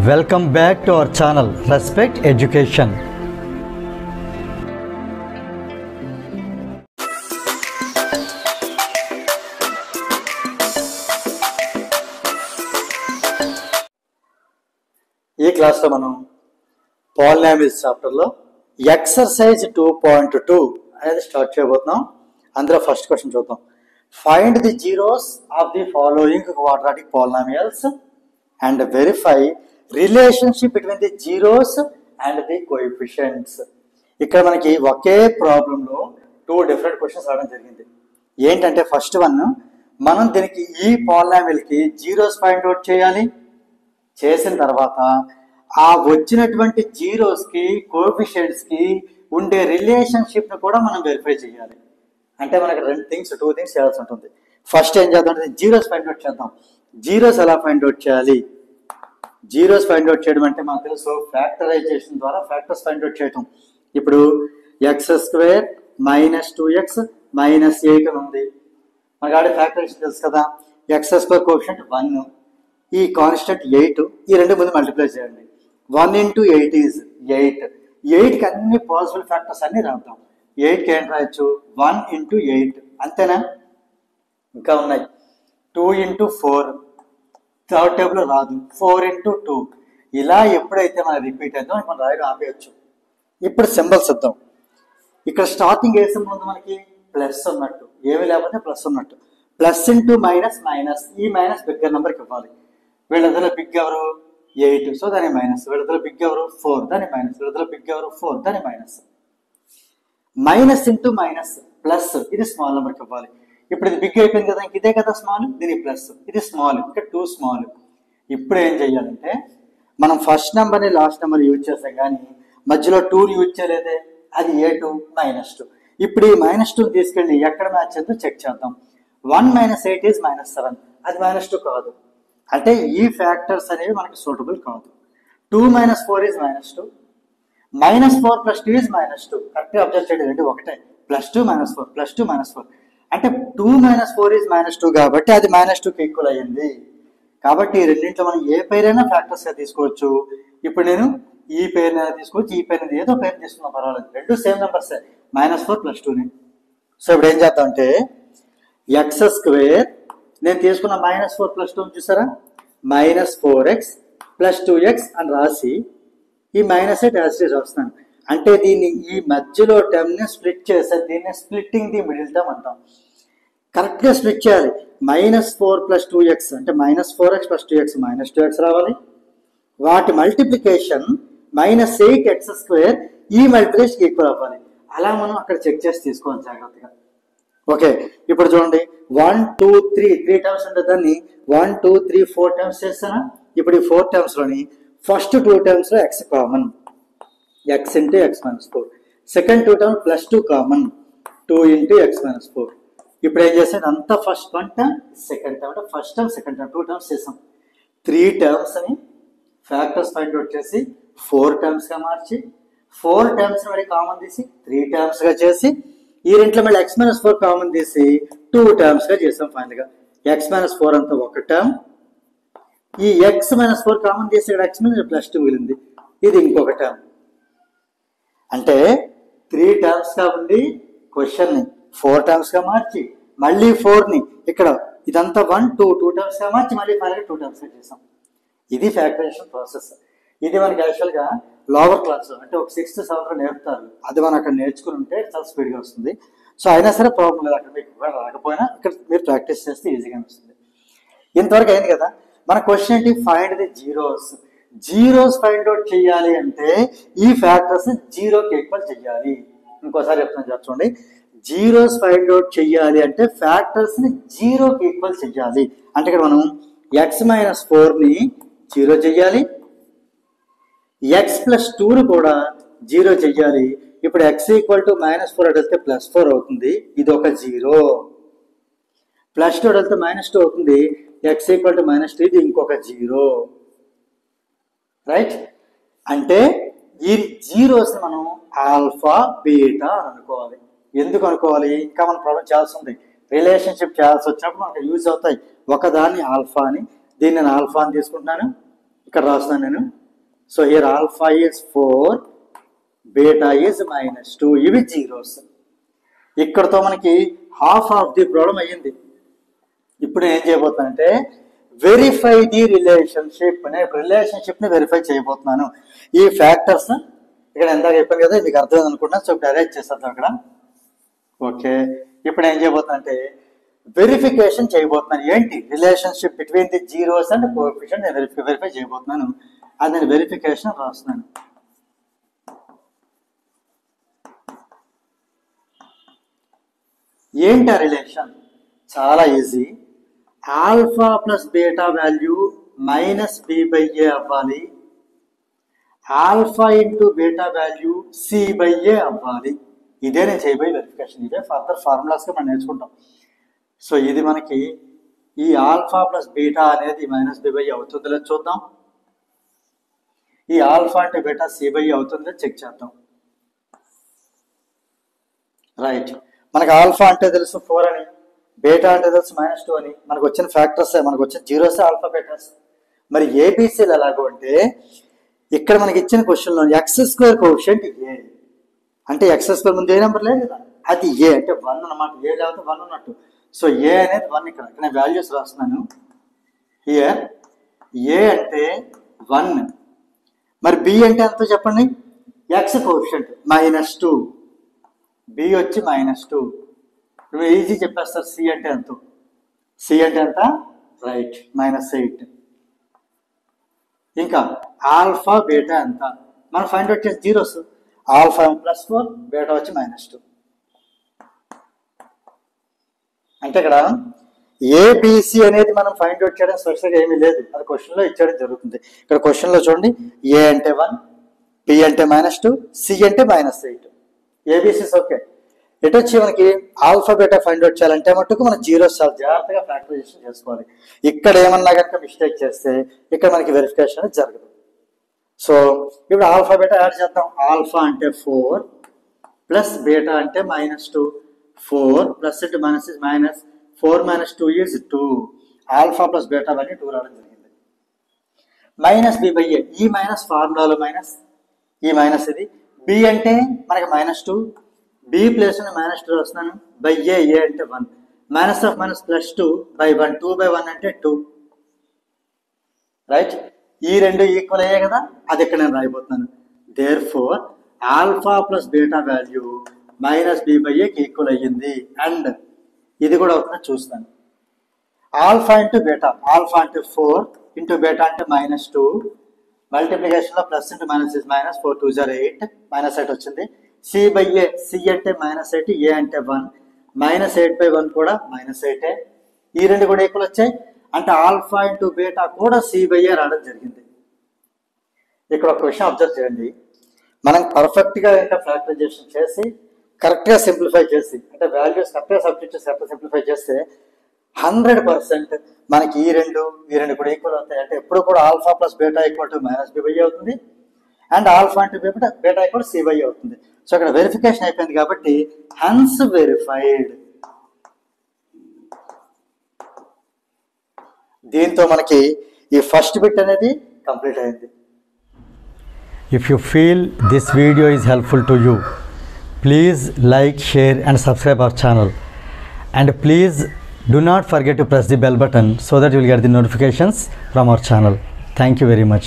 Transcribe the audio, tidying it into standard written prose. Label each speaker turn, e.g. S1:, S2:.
S1: Welcome back to our channel Respect Education. ఈ class లో మనం పాలినామిల్స్ చాప్టర్ లో ఎక్సర్సైజ్ 2.2 అనేది స్టార్ట్ చేయబోతున్నాం. అందులో ఫస్ట్ క్వశ్చన్ చూద్దాం. Find the zeros of the following quadratic polynomials and verify relationship between the zeros and the coefficients. ఇక్కడ మనకి ఒకే ప్రాబ్లంలో 2 డిఫరెంట్ క్వశ్చన్స్ రావడం జరిగింది. ఏంటంటే ఫస్ట్ వన్, మనం దీనికి ఈ పాలినామియల్ కి జీరోస్ ఫైండ్ అవుట్ చేయాలి. చేసిన తర్వాత ఆ వచ్చినటువంటి జీరోస్ కి కోఎఫిషియెంట్స్ కి ఉండే రిలేషన్షిప్ ని కూడా మనం వెరిఫై చేయాలి. అంటే మనకి టూ థింగ్స్ చేయాల్సి ఉంటుంది. ఫస్ట్ ఏం చేద్దాం అంటే జీరోస్ ఫైండ్ అవుట్ చేద్దాం. జీరోస్ ఎలా ఫైండ్ అవుట్ చేయాలి? జీరోస్ ఫైండ్ అవుట్ చేయడం అంటే మనకు తెలుసు, ఫ్యాక్టరైజేషన్ ద్వారా ఫ్యాక్టర్స్ ఫైండ్ అవుట్ చేయటం. ఇప్పుడు x² - 2x - 8 అని ఉంది. మనకి ఆడే ఫ్యాక్టరైజేషన్ తెలుసు కదా. x² కోఎఫిషియంట్ 1, ఈ కాన్స్టెంట్ 8, ఈ రెండు ముందు మల్టిప్లై చేయండి. 1 × 8 ఈజ్ 8. 8కి అన్ని పాసిబుల్ ఫ్యాక్టర్స్ అన్ని రాద్దాం. 8కి ఏంటి రాయొచ్చు? 1 × 8 అంతేనా? ఇంకా ఉన్నాయి. 2 × 4 థర్డ్ టేబుల్ రాదు. 4 × 2 ఇలా ఎప్పుడైతే మనం రిపీట్ అయిందో మనం రాయడం ఆపేయచ్చు. ఇప్పుడు సింబల్స్ ఇద్దాం. ఇక్కడ స్టార్టింగ్ ఏ సింబల్ ఉంది? మనకి ప్లస్ ఉన్నట్టు, ఏమి లేకపోతే ప్లస్ ఉన్నట్టు. ప్లస్ ఇంటూ మైనస్ మైనస్, ఈ మైనస్ బిగ్గర్ నెంబర్కి ఇవ్వాలి. వీళ్ళందరూ బిగ్ ఎవరు? 8, సో దాని మైనస్. వీళ్ళందరూ బిగ్ ఎవరు? 4, దాని మైనస్. వీళ్ళందరూ బిగ్ ఎవరు? 4, దాని minus. Minus into minus plus, ఇది స్మాల్ నెంబర్కి ఇవ్వాలి. ఇప్పుడు ఇది బిగ్ అయిపోయింది కదా, ఇంక ఇదే కదా స్మాల్, దీని ప్లస్, ఇది స్మాల్, ఇక్కడ 2 స్మాల్. ఇప్పుడు ఏం చెయ్యాలంటే మనం ఫస్ట్ నెంబర్ని లాస్ట్ నెంబర్ యూజ్ చేస్తాం, కానీ మధ్యలో 2 యూజ్ చేయలేదే, అది A2 - 2. ఇప్పుడు ఈ -2 తీసుకెళ్ళి ఎక్కడ మ్యాచ్ చేద్దాం చెక్ చేద్దాం. 1 - 8 ఈజ్ -7, అది -2 కాదు. అంటే ఈ ఫ్యాక్టర్స్ అనేవి మనకి సూటబుల్ కాదు. 2 - 4 ఈజ్ -2, -4 + 2 ఈజ్ -2. కరెక్ట్గా అబ్జర్వ్ చేయండి, రెండు ఒకటే. +2 - 4 +2 - 4 అంటే 2 - 4 ఈజ్ -2 కాబట్టి అది -2కి ఈక్వల్ అయ్యింది. కాబట్టి ఈ రెండింటిలో మనం ఏ పేరైనా ఫ్యాక్టర్స్ గా తీసుకోవచ్చు. ఇప్పుడు నేను ఈ పేరునైనా తీసుకోవచ్చు, ఈ పేరు ఏదో పేరు తీసుకున్నా పర్వాలేదు, రెండు సేమ్ నెంబర్సే, -4 + 2ని. సో ఇప్పుడు ఏం చేద్దాం అంటే x² నేను తీసుకున్న -4 + 2 చూసారా, -4x + 2x అని రాసి ఈ -8 యాజ్ ఇట్ ఈజ్ రాస్తాను. అంటే దీన్ని ఈ మధ్యలో టర్మ్ ని స్ప్లిట్ చేస్తే దీన్ని స్ప్లిట్టింగ్ ది మిడిల్ టర్మ్ అంటాం. కరెక్ట్ గా స్ప్లిట్ చేయాలి. -4 + 2x అంటే -4x + 2x -2x రావాలి. వాటి మల్టిప్లికేషన్ -8x², ఈ మల్టిప్లికేషన్ ఈక్వల్ అవ్వాలి. అలా మనం అక్కడ చెక్ చేసి తీసుకోవాలి జాగ్రత్తగా. ఓకే, ఇప్పుడు చూడండి 1 2 3 టర్మ్స్ ఉంటే దాన్ని 1 2 3 4 టర్మ్స్ చేస్తానా. ఇప్పుడు ఈ 4 టర్మ్స్ లోని ఫస్ట్ 2 టర్మ్స్ లో x common, x × x - 4. Second 2 term +2 common, 2 × x - 4. ఇప్పుడు ఏం చేసాను, అంతా ఫస్ట్ 1 టర్మ్ సెకండ్ టర్మ్, అంటే first term second term 2 terms చేసాం. 3 టర్మ్స్ అని ఫ్యాక్టర్స్ ఫైండ్ అవుట్ చేసి 4 టర్మ్స్ గా మార్చి 4 టర్మ్స్ మళ్ళీ కామన్ తీసి 3 టర్మ్స్ గా చేసి ఈ రెంట్లో మళ్ళీ x - 4 కామన్ తీసి 2 టర్మ్స్ గా చేసాం. ఫైనల్ గా x - 4 అంతా ఒక టర్మ్, ఈ x - 4 కామన్ తీసి ఇక్కడ x +2 మిగిలింది, ఇది ఇంకొక టర్మ్. అంటే 3 టర్మ్స్ గా ఉండి క్వశ్చన్ ని 4 టర్మ్స్ గా మార్చి మళ్ళీ 4 ని ఇక్కడ ఇదంతా 1 2 టర్మ్స్ గా మార్చి మళ్ళీ ఫైనల్ 2 టర్మ్స్ గా చేసాం. ఇది ఫ్యాక్టరైజేషన్ ప్రాసెస్. ఇది మనకి యాక్చువల్ గా లోవర్ క్లాస్ అంటే ఒక 6th 7th నేర్పుతారు. అది మనం అక్కడ నేర్చుకుని ఉంటే చాలా స్పీడ్ గా వస్తుంది. సో అయినా సరే ప్రాబ్లం లేదు, అక్కడ మీకు రాకపోయినా ఇక్కడ మీరు ప్రాక్టీస్ చేస్తే ఈజీగా వస్తుంది. ఇంతవరకు అయింది కదా. మన క్వశ్చన్ ఏంటి? Find the zeros. Zeros find out చేయాలి అంటే ఈ ఫ్యాక్టర్స్ 0కి ఈక్వల్ చేయాలి. ఇంకోసారి చెప్తాను చూడండి, జీరోస్ ఫైండ్ అవుట్ చేయాలి అంటే ఫ్యాక్టర్స్ ని 0కి ఈక్వల్ చేయాలి. అంటే ఇక్కడ మనం x - 4 ని 0 చెయ్యాలి, x + 2ని కూడా 0 చెయ్యాలి. ఇప్పుడు x = -4 అడిగితే +4 అవుతుంది, ఇది ఒక 0. +2 అడిగితే -2 అవుతుంది, x = -2, ఇది ఇంకొక 0. రైట్? అంటే ఈ జీరోస్ మనం ఆల్ఫా బీటా అనుకోవాలి. ఎందుకు అనుకోవాలి? ఇంకా మనం ప్రాబ్లం చేయాల్సి ఉంది, రిలేషన్షిప్ చేయాల్సి వచ్చినప్పుడు మనకు యూజ్ అవుతాయి. ఒకదాన్ని ఆల్ఫా అని, దీన్ని నేను ఆల్ఫా అని తీసుకుంటున్నాను, ఇక్కడ రాస్తున్నాను నేను. So here alpha is 4, beta is -2, ఇవి జీరోస్. ఇక్కడతో మనకి హాఫ్ ఆఫ్ ది ప్రాబ్లం అయ్యింది. ఇప్పుడు ఏం చేయబోతున్నానంటే వెరిఫై ది రిలేషన్షిప్. నేను రిలేషన్షిప్ ని వెరిఫై చేయబోతున్నాను. ఈ ఫ్యాక్టర్స్ ఇక్కడ ఎందాక చెప్పాను కదా, మీకు అర్థమైంది అనుకుంటున్నా. సో ఇప్పుడు అరేంజ్ చేస్తాను అక్కడ. ఓకే, ఇప్పుడు ఏం చేయబోతున్నా అంటే వెరిఫికేషన్ చేయబోతున్నాను. ఏంటి relationship between the zeros and coefficient నేను వెరిఫై చేయబోతున్నాను. అది నేను వెరిఫికేషన్ రాస్తున్నాను. ఏంటి ఆ రిలేషన్? చాలా easy. Alpha plus beta value -b/a అవ్వాలి. Alpha into beta value c/a అవ్వాలి. ఇదే నేను చేయబోయే వెరిఫికేషన్. ఇదే ఫర్దర్ ఫార్ములాస్గా మనం నేర్చుకుంటాం. సో ఇది మనకి ఈ ఆల్ఫా ప్లస్ బీటా అనేది -b/a అవుతుందో లేదో చూద్దాం. ఈ ఆల్ఫా అంటే బీటా c/a అవుతుందో చెక్ చేద్దాం. రైట్, మనకు ఆల్ఫా అంటే తెలుసు 4 అని, బీటా అంటే తెలుసు -2 అని. మనకు వచ్చిన ఫ్యాక్టర్స్, మనకు వచ్చిన జీరోస్ ఆల్ఫా బీటాస్. మరి ఏబిసిలు ఎలాగో అంటే ఇక్కడ మనకి ఇచ్చిన క్వశ్చన్లో x² కోఎఫిషియంట్ ఏ అంటే x² ముందు ఏ నెంబర్ లేదు కదా, అది ఏ అంటే 1 అన్నమాట. ఏ లేకపోతే 1 ఉన్నట్టు. సో ఏ అనేది 1. ఇక్కడ నేను వాల్యూస్ రాస్తున్నాను. హియర్ ఏ అంటే 1. మరి బి అంటే ఎంతో చెప్పండి? x కోఎఫిషియంట్ -2, బి వచ్చి -2. ఇప్పుడు ఈజీ చెప్పేస్తారు. సి అంటే ఎంత? సి అంటే ఎంత? రైట్, -8. ఇంకా ఆల్ఫా బీటా ఎంత మనం ఫైండ్ అవుట్ చేసి జీరోస్. ఆల్ఫా +4, బీటా వచ్చి -2. అంటే ఇక్కడ ఏబిసి అనేది మనం ఫైండ్ అవుట్ చేయడం స్పెషల్గా ఏమీ లేదు, అది క్వశ్చన్లో ఇచ్చేయడం జరుగుతుంది. ఇక్కడ క్వశ్చన్లో చూడండి, ఏ అంటే 1, బి అంటే -2, సి అంటే -8. ఏబిసిస్ ఓకే. ఎటు వచ్చి మనకి ఆల్ఫా బీటా ఫైండ్ అవుట్ చేయాలంటే మటుకు మనం జీరోస్ చాలా జాగ్రత్తగా ఫ్యాక్టరైజేషన్ చేసుకోవాలి. ఇక్కడ ఏమన్నా కనుక మిస్టేక్ చేస్తే ఇక్కడ మనకి వెరిఫికేషన్ అనేది జరగదు. సో ఇప్పుడు ఆల్ఫా బీటా యాడ్ చేద్దాం. ఆల్ఫా అంటే 4 ప్లస్ బీటా అంటే -2. 4 plus into minus is minus. 4 - 2 is 2. Alpha plus beta value 2 రావడం జరిగింది. -b/a, ఈ మైనస్ ఫార్ములాలో మైనస్, ఈ మైనస్ ఇది. బి అంటే మనకి -2, బి ప్లేస్ -2 వస్తున్నాను. బై ఏ అంటే 1. -(-2) బై 1, 2/1 అంటే 2. రైట్, ఈ రెండు ఈక్వల్ అయ్యాయి కదా, అది ఇక్కడ నేను రాయబోతున్నాను. Therefore alpha plus beta value -b/aకి ఈక్వల్ అయ్యింది. అండ్ ఇది కూడా అవుతుందని చూస్తాను. ఆల్ఫా ఇంటూ బీటా, ఆల్ఫా అంటే 4 ఇంటూ బీటా అంటే -2. మల్టిప్లికేషన్లో plus into minus is minus. 4 2 0 8, -8 వచ్చింది. c/a, సి అంటే -8, ఏ అంటే 1. -8/1 కూడా -8. ఈ రెండు కూడా ఈక్వల్ వచ్చాయి. అంటే ఆల్ఫా ఇంటూ బీటా కూడా c/a రావడం జరిగింది. ఇక్కడ ఒక క్వశ్చన్ అబ్జర్వ్ చేయండి. మనం పర్ఫెక్ట్గా ఇంకా ఫ్యాక్టరైజేషన్ చేసి కరెక్ట్గా సింప్లిఫై చేసి, అంటే వాల్యూస్ కరెక్ట్గా సబ్స్టిట్యూట్ చేసి కరెక్ట్గా సింప్లిఫై చేస్తే 100% మనకి ఈ రెండు కూడా ఈక్వల్ అవుతాయి. అంటే ఎప్పుడు కూడా alpha plus beta equal to -b/a అవుతుంది. And alpha into beta equal c/a అవుతుంది. సో ఇక్కడ వెరిఫికేషన్ అయిపోయింది కాబట్టి హన్స్ వెరిఫైడ్. దీంతో మనకి ఈ ఫస్ట్ బిట్ అనేది కంప్లీట్ అయింది.
S2: If you feel this video is helpful to you, please like, share and subscribe our channel. And please do not forget to press the bell button so that you will get the notifications from our channel. Thank you very much.